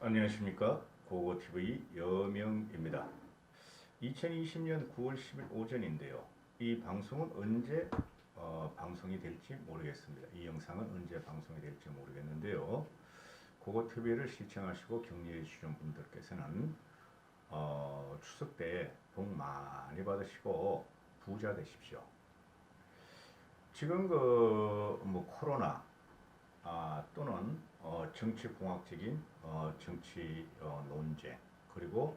안녕하십니까. 고고TV 여명입니다. 2020년 9월 10일 오전인데요. 이 방송은 언제 방송이 될지 모르겠습니다. 이 영상은 언제 방송이 될지 모르겠는데요. 고고TV를 시청하시고 격려해 주신 분들께서는 추석 때 복 많이 받으시고 부자 되십시오. 지금 뭐 코로나 또는 정치공학적인 정치 논쟁, 그리고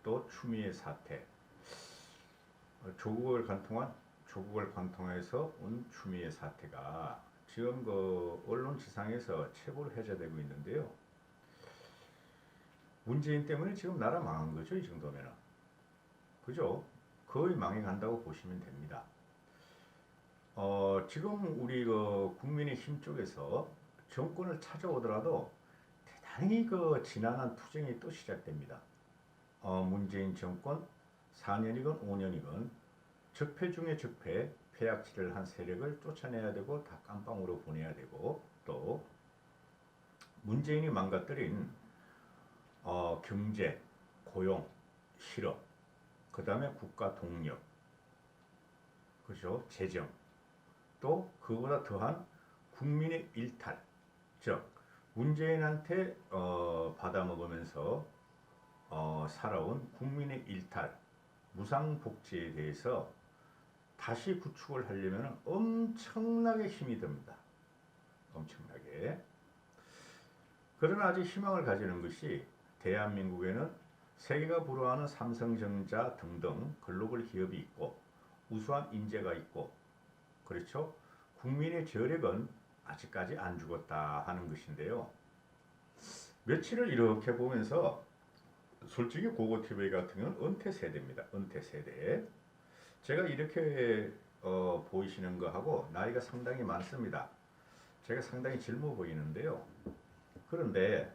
또 추미애 사태, 조국을 관통해서 온 추미애 사태가 지금 언론 지상에서 최고로 회자되고 있는데요. 문재인 때문에 지금 나라 망한 거죠, 이 정도면은. 그죠? 거의 망해간다고 보시면 됩니다. 지금 우리 국민의힘 쪽에서 정권을 찾아오더라도 대단히 지난한 투쟁이 또 시작됩니다. 문재인 정권 4년이건 5년이건 적폐 중에 적폐, 폐악질을 한 세력을 쫓아내야 되고 다 깜빵으로 보내야 되고, 또 문재인이 망가뜨린 경제, 고용, 실업, 그 다음에 국가 동력, 그죠? 재정, 또 그보다 더한 국민의 일탈, 즉 문재인한테 받아먹으면서 살아온 국민의 일탈, 무상복지에 대해서 다시 구축을 하려면 엄청나게 힘이 듭니다. 엄청나게. 그러나 아직 희망을 가지는 것이, 대한민국에는 세계가 부러워하는 삼성전자 등등 글로벌 기업이 있고 우수한 인재가 있고, 그렇죠? 국민의 저력은 아직까지 안 죽었다 하는 것인데요. 며칠을 이렇게 보면서 솔직히 고고TV 같은 경우는 은퇴 세대입니다. 은퇴 세대. 제가 이렇게 보이시는 거하고 나이가 상당히 많습니다. 제가 상당히 젊어 보이는데요. 그런데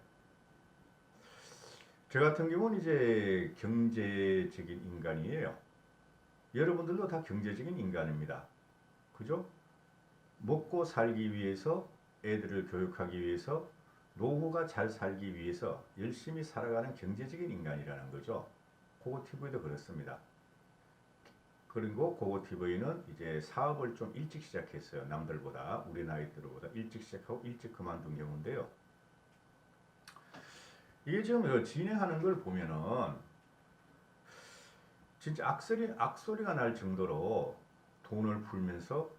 저 같은 경우는 이제 경제적인 인간이에요. 여러분들도 다 경제적인 인간입니다. 그죠? 먹고 살기 위해서, 애들을 교육하기 위해서, 노후가 잘 살기 위해서 열심히 살아가는 경제적인 인간이라는 거죠. 고고TV도 그렇습니다. 그리고 고고TV는 이제 사업을 좀 일찍 시작했어요. 남들보다, 우리 나이대로보다 일찍 시작하고 일찍 그만둔 경우인데요. 이게 지금 진행하는 걸 보면은 진짜 악소리가 날 정도로 돈을 풀면서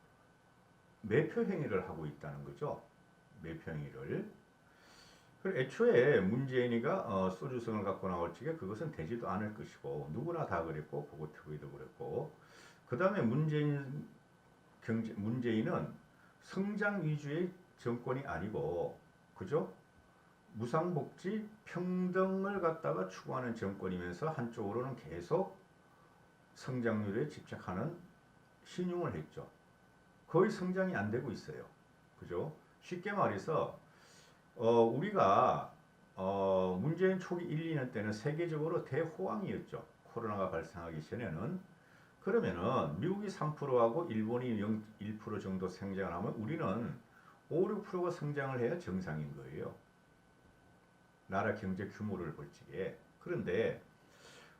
매표 행위를 하고 있다는 거죠. 매표 행위를. 그리고 애초에 문재인이가 소주성을 갖고 나올 적에 그것은 되지도 않을 것이고, 누구나 다 그랬고, 고고TV도 그랬고, 그 다음에 문재인은 성장 위주의 정권이 아니고, 그죠? 무상복지, 평등을 갖다가 추구하는 정권이면서 한쪽으로는 계속 성장률에 집착하는 신용을 했죠. 거의 성장이 안 되고 있어요. 그죠? 쉽게 말해서 우리가 문재인 초기 1, 2년 때는 세계적으로 대호황이었죠. 코로나가 발생하기 전에는. 그러면은 미국이 3%하고 일본이 1% 정도 성장을 하면 우리는 5, 6%가 성장을 해야 정상인 거예요. 나라 경제 규모를 볼 적에. 그런데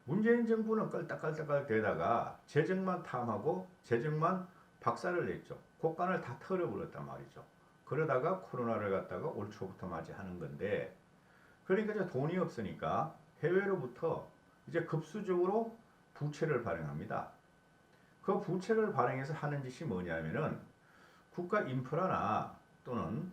문재인 정부는 깔딱깔딱 대다가 재정만 탐하고 재정만 박살을 냈죠. 국간을 다 털어버렸단 말이죠. 그러다가 코로나를 갖다가 올 초부터 맞이하는 건데, 그러니까 이제 돈이 없으니까 해외로부터 이제 급수적으로 부채를 발행합니다. 그 부채를 발행해서 하는 짓이 뭐냐면은 국가 인프라나 또는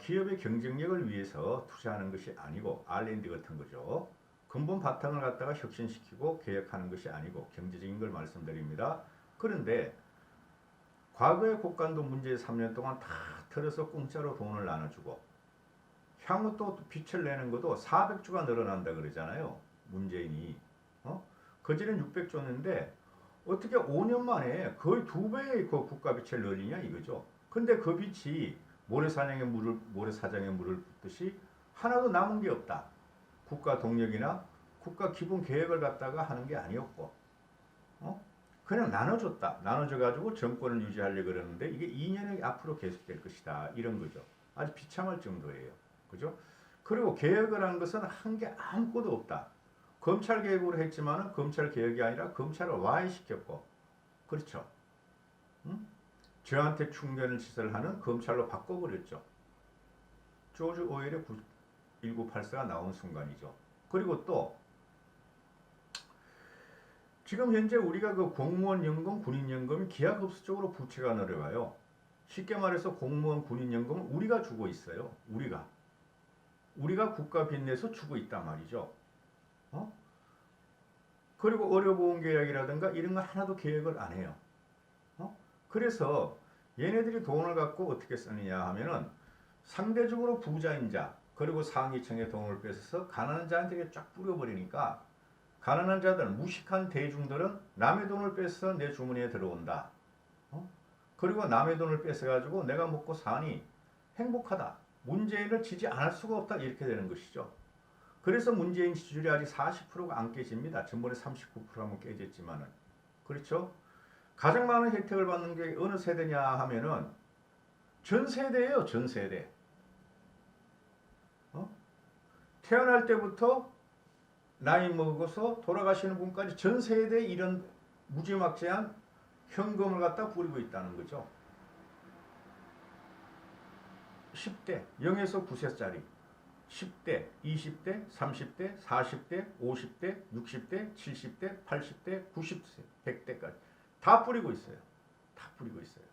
기업의 경쟁력을 위해서 투자하는 것이 아니고, R&D 같은 거죠. 근본 바탕을 갖다가 혁신시키고 개혁하는 것이 아니고, 경제적인 걸 말씀드립니다. 그런데 과거의 국간도 문제 3년 동안 다 털어서 공짜로 돈을 나눠주고, 향후 또 빚을 내는 것도 400조가 늘어난다 그러잖아요. 문재인이. 거지는 600조인데 어떻게 5년 만에 거의 2배의 그 국가 빚을 늘리냐 이거죠. 근데 그 빚이 모래사장에 물을 붓듯이 하나도 남은 게 없다. 국가 동력이나 국가 기본 계획을 갖다가 하는 게 아니었고, 그냥 나눠줬다. 나눠줘가지고 정권을 유지하려고 그러는데 이게 2년이 앞으로 계속될 것이다. 이런 거죠. 아주 비참할 정도예요. 그죠? 그리고 개혁을 한 것은 한 게 아무것도 없다. 검찰 개혁으로 했지만은 검찰 개혁이 아니라 검찰을 와해시켰고, 그렇죠. 응? 저한테 충견을 짓을 하는 검찰로 바꿔버렸죠. 조지 오웰의 1984가 나온 순간이죠. 그리고 또 지금 현재 우리가 그 공무원 연금, 군인 연금이 기하급수적으로 부채가 내려가요. 쉽게 말해서 공무원, 군인 연금은 우리가 주고 있어요. 우리가 국가 빚내서 주고 있단 말이죠. 어? 그리고 의료보험계약이라든가 이런 거 하나도 계획을 안 해요. 그래서 얘네들이 돈을 갖고 어떻게 쓰느냐 하면은 상대적으로 부자인 자, 그리고 상위층의 돈을 뺏어서 가난한 자한테 쫙 뿌려버리니까 가난한 자들, 무식한 대중들은 남의 돈을 뺏어 내 주머니에 들어온다. 그리고 남의 돈을 뺏어가지고 내가 먹고 사니 행복하다. 문재인을 지지 않을 수가 없다. 이렇게 되는 것이죠. 그래서 문재인 지지율이 아직 40%가 안 깨집니다. 전번에 39% 한번 깨졌지만은. 그렇죠? 가장 많은 혜택을 받는 게 어느 세대냐 하면은 전 세대예요. 전 세대. 태어날 때부터 나이 먹어서 돌아가시는 분까지 전 세대에 이런 무지막지한 현금을 갖다 부리고 있다는 거죠. 10대, 0에서 9세짜리, 10대, 20대, 30대, 40대, 50대, 60대, 70대, 80대, 90대, 100대까지 다 뿌리고 있어요. 다 뿌리고 있어요.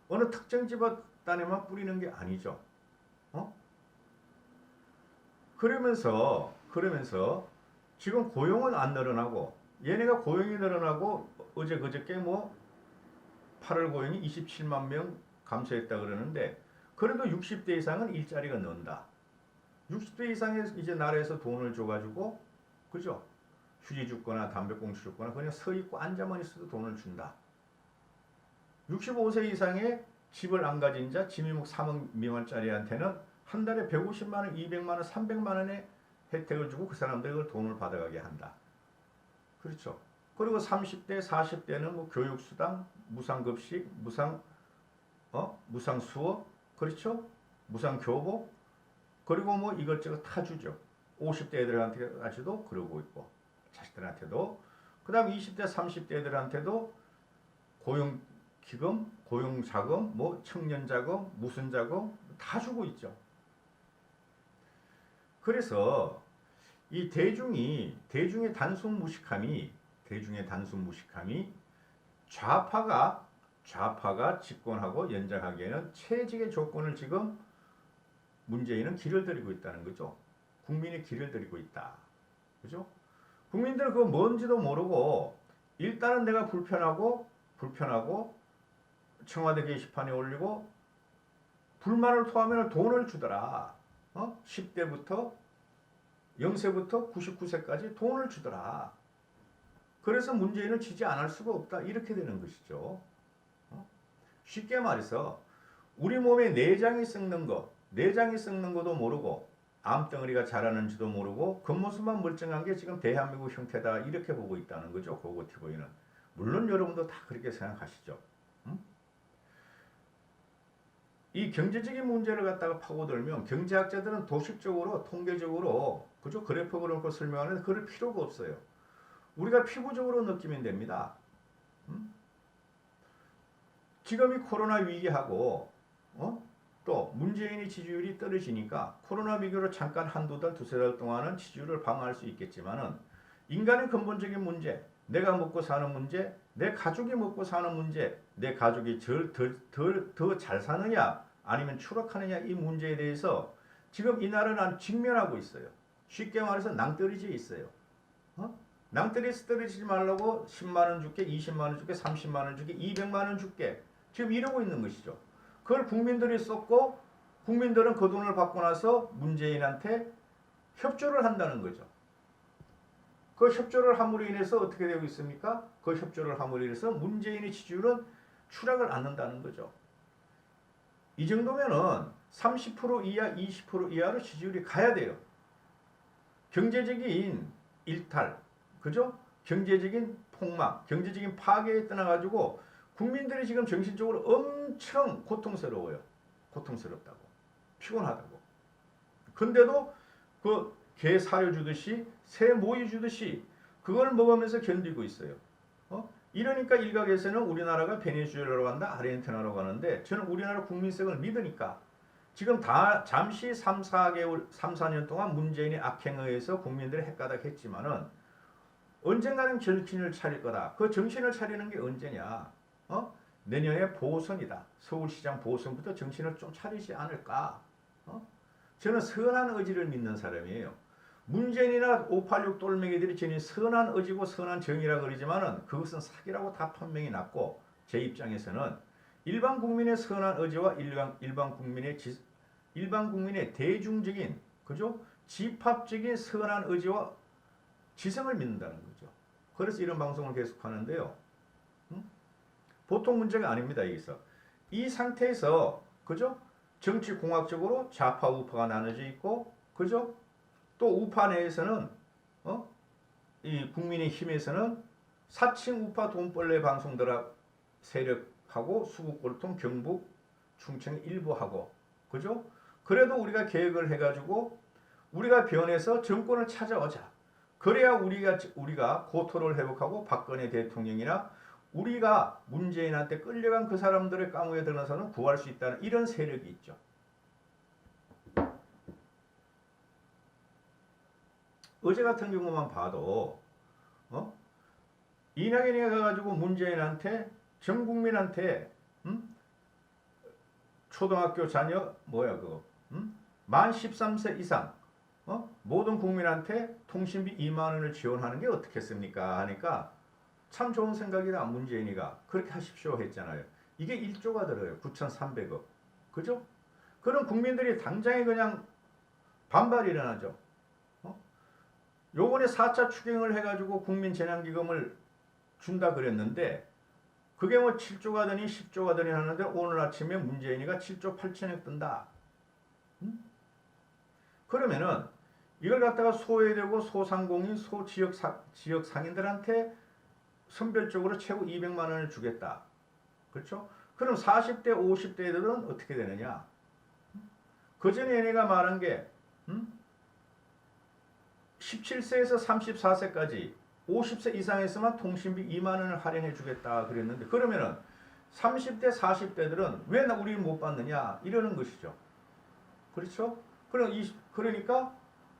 어느 특정 집단에만 뿌리는 게 아니죠. 그러면서 지금 고용은 안 늘어나고 얘네가 고용이 늘어나고 어제 그저께 뭐 8월 고용이 27만 명 감소했다 그러는데 그래도 60대 이상은 일자리가 는다. 60대 이상의 이제 나라에서 돈을 줘가지고 그죠? 휴지 줬거나 담배꽁초 줬거나 그냥 서 있고 앉아만 있어도 돈을 준다. 65세 이상의 집을 안 가진 자, 지미목 3억 미만짜리한테는 한 달에 150만 원, 200만 원, 300만 원의 혜택을 주고 그 사람들을 돈을 받아가게 한다. 그렇죠. 그리고 30대, 40대는 뭐 교육수당, 무상급식, 무상 수업, 그렇죠? 무상 교복, 그리고 뭐 이것저것 다 주죠. 50대 애들한테까지도 그러고 있고, 자식들한테도. 그 다음 20대, 30대 애들한테도 고용기금, 고용자금, 뭐 청년자금, 무슨 자금 다 주고 있죠. 그래서 이 대중의 단순 무식함이 좌파가 집권하고 연장하기에는 최적의 조건을 지금 문재인은 길을 들이고 있다는 거죠. 국민이 길을 들이고 있다. 그죠? 국민들은 그거 뭔지도 모르고 일단은 내가 불편하고 청와대 게시판에 올리고 불만을 토하면 돈을 주더라. 10대부터 0세부터 99세까지 돈을 주더라. 그래서 문재인을 지지 않을 수가 없다. 이렇게 되는 것이죠. 쉽게 말해서 우리 몸에 내장이 썩는 것도 모르고 암덩어리가 자라는지도 모르고 겉모습만 멀쩡한 게 지금 대한민국 형태다. 이렇게 보고 있다는 거죠. 고고티보이는. 물론 여러분도 다 그렇게 생각하시죠. 이 경제적인 문제를 갖다가 파고들면 경제학자들은 도식적으로 통계적으로 그죠? 그래프를 놓고 설명하는데 그럴 필요가 없어요. 우리가 피부적으로 느끼면 됩니다. 지금 이 코로나 위기하고 또 문재인의 지지율이 떨어지니까 코로나 위기로 잠깐 한두 달, 두세 달 동안은 지지율을 방어할 수 있겠지만은 인간의 근본적인 문제, 내가 먹고 사는 문제, 내 가족이 먹고 사는 문제, 내 가족이 더 잘 사느냐 아니면 추락하느냐 이 문제에 대해서 지금 이 나라는 직면하고 있어요. 쉽게 말해서 낭떠러지에 있어요. 낭떠러지에서 떨어지지 말라고 10만 원 줄게, 20만 원 줄게, 30만 원 줄게, 200만 원 줄게. 지금 이러고 있는 것이죠. 그걸 국민들이 썼고 국민들은 그 돈을 받고 나서 문재인한테 협조를 한다는 거죠. 그 협조를 함으로 인해서 어떻게 되고 있습니까? 그 협조를 함으로 인해서 문재인의 지지율은 추락을 않는다는 거죠. 이 정도면은 30% 이하, 20% 이하로 지지율이 가야 돼요. 경제적인 일탈, 그죠? 경제적인 폭망, 경제적인 파괴에 떠나가지고 국민들이 지금 정신적으로 엄청 고통스러워요. 고통스럽다고. 피곤하다고. 근데도 그 개 사료 주듯이 새 모이 주듯이 그걸 먹으면서 견디고 있어요. 이러니까 일각에서는 우리나라가 베네수엘라로 간다, 아르헨티나로 가는데 저는 우리나라 국민성을 믿으니까 지금 다 잠시 3, 4개월, 3, 4년 동안 문재인의 악행에 의해서 국민들이 헷가닥했지만은 언젠가는 정신을 차릴 거다. 그 정신을 차리는 게 언제냐? 내년에 보선이다. 서울시장 보선부터 정신을 좀 차리지 않을까? 저는 선한 의지를 믿는 사람이에요. 문재인이나 586 똘맹이들이 지닌 선한 의지고 선한 정의라 그러지만은 그것은 사기라고 다 판명이 났고 제 입장에서는 일반 국민의 선한 의지와 일반 국민의 대중적인 그죠? 집합적인 선한 의지와 지성을 믿는다는 거죠. 그래서 이런 방송을 계속 하는데요. 보통 문제가 아닙니다. 여기서 이 상태에서 그죠? 정치 공학적으로 좌파 우파가 나눠져 있고 그죠? 또 우파 내에서는 이 국민의힘에서는 사칭 우파 돈벌레 방송들하 세력하고 수국골통 경북 충청 일부하고 그죠? 그래도 우리가 계획을 해가지고 우리가 변해서 정권을 찾아오자. 그래야 우리가 고토를 회복하고 박근혜 대통령이나 우리가 문재인한테 끌려간 그 사람들의 깡우에 들어서는 구할 수 있다는 이런 세력이 있죠. 어제 같은 경우만 봐도 이낙연이 가가지고 문재인한테 전 국민한테 초등학교 자녀 만 13세 이상 모든 국민한테 통신비 2만 원을 지원하는 게 어떻겠습니까? 하니까 참 좋은 생각이다. 문재인이가 그렇게 하십시오 했잖아요. 이게 1조가 들어요. 9,300억. 그죠? 그럼 국민들이 당장에 그냥 반발이 일어나죠. 요번에 4차 추경을 해가지고 국민재난기금을 준다 그랬는데 그게 뭐 7조가 되니 10조가 되니 하는데 오늘 아침에 문재인이가 7조 8천억 뜬다. 그러면은 이걸 갖다가 소외되고 소상공인, 지역 상인들한테 선별적으로 최고 200만 원을 주겠다. 그렇죠? 그럼 40대, 50대들은 어떻게 되느냐? 그전에 얘네가 말한 게 17세에서 34세까지 50세 이상에서만 통신비 2만 원을 할인해 주겠다 그랬는데 그러면은 30대, 40대들은 왜 우리는 못 받느냐? 이러는 것이죠. 그렇죠? 그러니까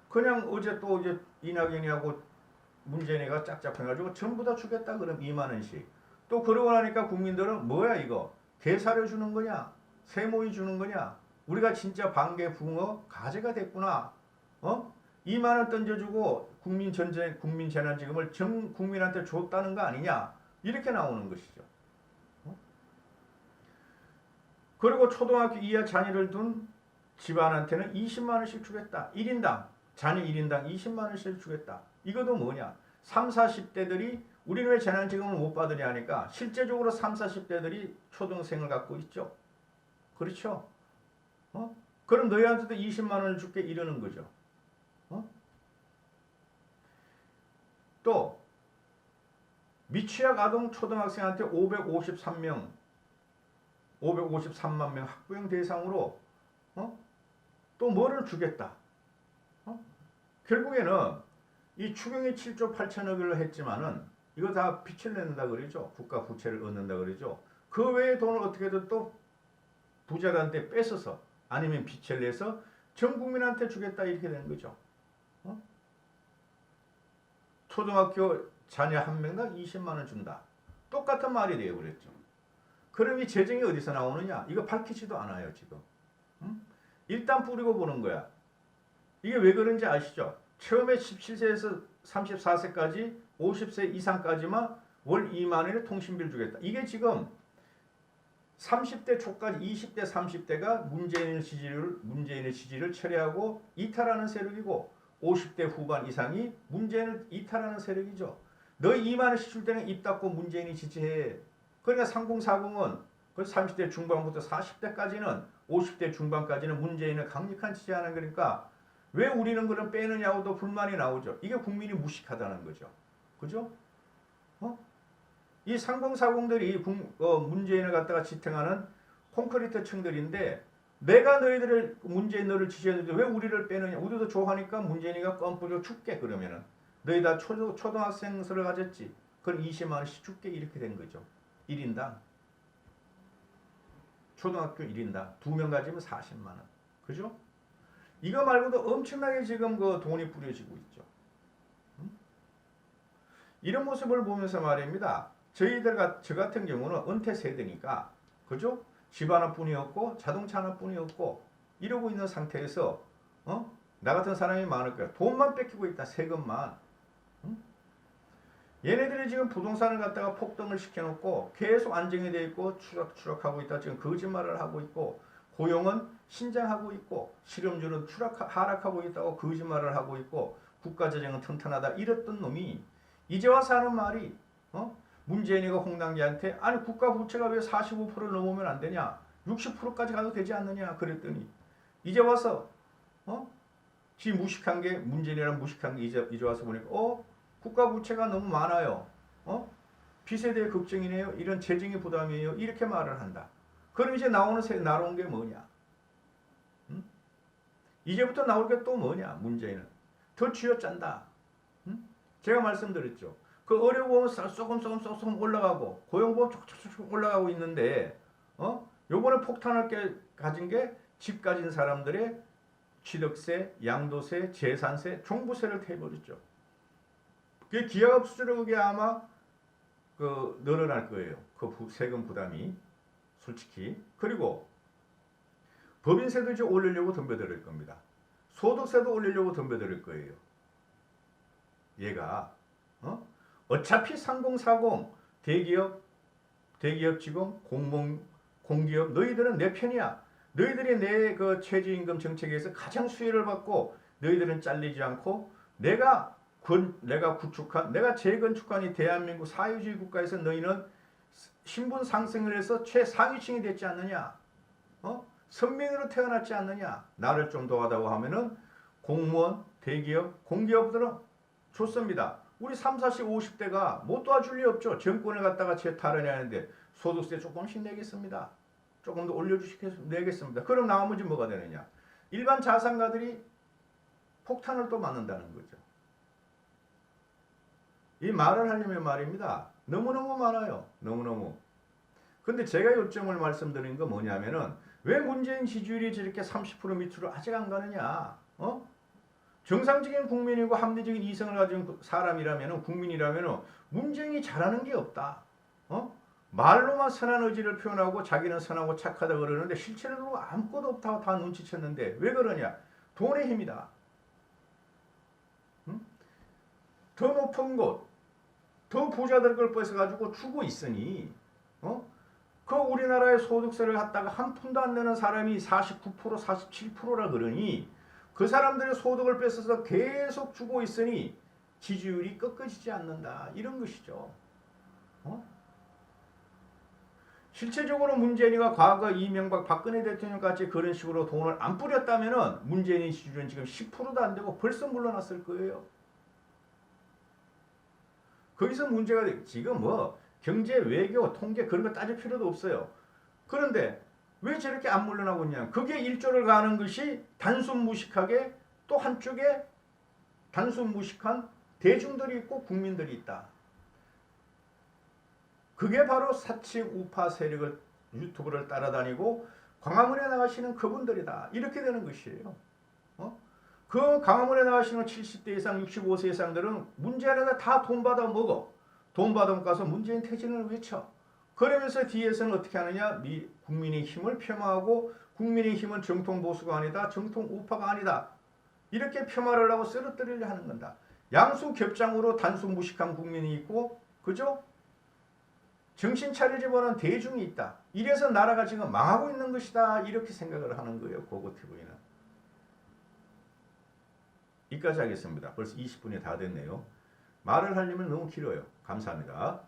그냥 어제 또 이제 이낙연이하고 문재인이가 짝짝해가지고 전부 다 주겠다 그럼 2만 원씩. 또 그러고 나니까 국민들은 뭐야 이거? 개사료 주는 거냐? 세모이 주는 거냐? 우리가 진짜 반개 붕어 가재가 됐구나. 2만 원 던져주고 국민재난지금을 전 국민한테 줬다는 거 아니냐? 이렇게 나오는 것이죠. 그리고 초등학교 이하 자녀를 둔 집안한테는 20만 원씩 주겠다. 1인당 자녀 1인당 20만 원씩 주겠다. 이것도 뭐냐? 3, 40대들이 우리는 왜 재난지금을 못 받으냐 하니까 실제적으로 3, 40대들이 초등생을 갖고 있죠. 그렇죠? 그럼 너희한테도 20만 원을 줄게 이러는 거죠. 또 미취학 아동 초등학생한테 553만 명 학부형 대상으로 또 뭐를 주겠다. 결국에는 이 추경이 7조 8천억을 했지만은 이거 다 빚을 낸다 그러죠. 국가 부채를 얻는다 그러죠. 그 외에 돈을 어떻게든 또 부자들한테 뺏어서 아니면 빚을 내서 전 국민한테 주겠다 이렇게 되는 거죠. 초등학교 자녀 한 명당 20만 원 준다. 똑같은 말이 되어버렸죠. 그럼 이 재정이 어디서 나오느냐? 이거 밝히지도 않아요 지금. 일단 뿌리고 보는 거야. 이게 왜 그런지 아시죠? 처음에 17세에서 34세까지 50세 이상까지만 월 2만 원의 통신비를 주겠다. 이게 지금 30대 초까지 20대 30대가 문재인의 지지를 철회하고 이탈하는 세력이고 50대 후반 이상이 문재인을 이탈하는 세력이죠. 너희 2만 원씩 줄 때는 입 닫고 문재인이 지지해. 그러니까 3040은 30대 중반부터 40대까지는 50대 중반까지는 문재인을 강력한 지지하는 거니까 왜 우리는 그럼 빼느냐고도 불만이 나오죠. 이게 국민이 무식하다는 거죠. 그죠? 이 3040들이 문재인을 갖다가 지탱하는 콘크리트 층들인데 내가 너희들을 문재인 너를 지지했는데 왜 우리를 빼느냐? 우리도 좋아하니까 문재인이가 껌 뿌려 줄게 그러면은 너희 다 초등학생서를 가졌지. 그럼 20만 원씩 줄게 이렇게 된 거죠. 1인당 초등학교 1인당 2명 가지면 40만 원. 그죠? 이거 말고도 엄청나게 지금 그 돈이 뿌려지고 있죠. 이런 모습을 보면서 말입니다. 저 같은 경우는 은퇴 세대니까 그죠? 집 하나뿐이었고 자동차 하나뿐이었고 이러고 있는 상태에서 나 같은 사람이 많을 거야. 돈만 뺏기고 있다. 세금만. 얘네들이 지금 부동산을 갖다가 폭등을 시켜놓고 계속 안정이 돼 있고 추락하고 있다. 지금 거짓말을 하고 있고 고용은 신장하고 있고 실업률은 하락하고 있다고 거짓말을 하고 있고 국가재정은 튼튼하다. 이랬던 놈이 이제 와서 하는 말이 문재인이가 홍당기한테 아니 국가 부채가 왜 45%를 넘으면 안 되냐 60%까지 가도 되지 않느냐 그랬더니 이제 와서 지 무식한 게 문재인이랑 무식한 게 이제 와서 보니까 국가 부채가 너무 많아요. 빚에 대해 걱정이네요. 이런 재정의 부담이에요. 이렇게 말을 한다. 그럼 이제 나온 게 뭐냐? 이제부터 나올 게 또 뭐냐? 문재인은 더 쥐어짠다. 제가 말씀드렸죠. 그 의료보험 조금 올라가고 고용보험 촉촉촉 올라가고 있는데 요번에 폭탄을 가진 게 집 가진 사람들의 취득세, 양도세, 재산세, 종부세를 태워버렸죠. 그 기하급 수준으로 그게 아마 늘어날 거예요. 그 세금 부담이 솔직히. 그리고 법인세도 이제 올리려고 덤벼들 겁니다. 소득세도 올리려고 덤벼들 거예요. 얘가 어차피 3040 대기업 직원 공기업 너희들은 내 편이야. 너희들이 내 그 최저임금 정책에서 가장 수혜를 받고 너희들은 잘리지 않고 내가 재건축한 이 대한민국 사회주의 국가에서 너희는 신분 상승을 해서 최상위층이 됐지 않느냐? 선민으로 태어났지 않느냐? 나를 좀 도와다고 하면은 공무원, 대기업, 공기업들은 좋습니다. 우리 30, 40, 50대가 못 도와줄 리 없죠. 정권을 갖다가 탈환하는데 소득세 조금씩 내겠습니다. 조금 더 내겠습니다. 그럼 나머지 뭐가 되느냐? 일반 자산가들이 폭탄을 또 맞는다는 거죠. 이 말을 하려면 말입니다. 너무너무 많아요. 너무너무. 근데 제가 요점을 말씀드린 건 뭐냐면은 왜 문재인 지지율이 저렇게 30% 밑으로 아직 안 가느냐? 정상적인 국민이고 합리적인 이성을 가진 사람이라면은 국민이라면은 문재인이 잘하는 게 없다. 말로만 선한 의지를 표현하고 자기는 선하고 착하다 그러는데 실체로 아무것도 없다고 다 눈치챘는데 왜 그러냐? 돈의 힘이다. 더 높은 곳, 더 부자들 걸 뺏어가지고 주고 있으니, 그 우리나라의 소득세를 갖다가 한 푼도 안 내는 사람이 49%, 47%라 그러니 그 사람들의 소득을 뺏어서 계속 주고 있으니 지지율이 꺾어지지 않는다. 이런 것이죠. 실체적으로 문재인이가 과거 이명박 박근혜 대통령같이 그런 식으로 돈을 안 뿌렸다면 문재인의 지지율은 지금 10%도 안 되고 벌써 물러났을 거예요. 거기서 문제가 지금 경제, 외교, 통계 그런 거 따질 필요도 없어요. 그런데 왜 저렇게 안 물러나고 있냐? 그게 일조를 가는 것이 단순 무식하게 또 한쪽에 단순 무식한 대중들이 있고 국민들이 있다. 그게 바로 사칭 우파 세력을 유튜브를 따라다니고 광화문에 나가시는 그분들이다. 이렇게 되는 것이에요. 그 광화문에 나가시는 70대 이상 65세 이상들은 문재인한테 다 돈 받아 먹어. 돈 받아 먹어서 문재인 퇴진을 외쳐. 그러면서 뒤에서는 어떻게 하느냐? 국민의 힘을 폄하하고 국민의 힘은 정통 보수가 아니다. 정통 우파가 아니다. 이렇게 폄하를 하고 쓰러뜨리려 하는 건다. 양수 겹장으로 단순 무식한 국민이 있고 그죠? 정신 차리지 못한 대중이 있다. 이래서 나라가 지금 망하고 있는 것이다. 이렇게 생각을 하는 거예요. 고고TV는. 여기까지 하겠습니다. 벌써 20분이 다 됐네요. 말을 하려면 너무 길어요. 감사합니다.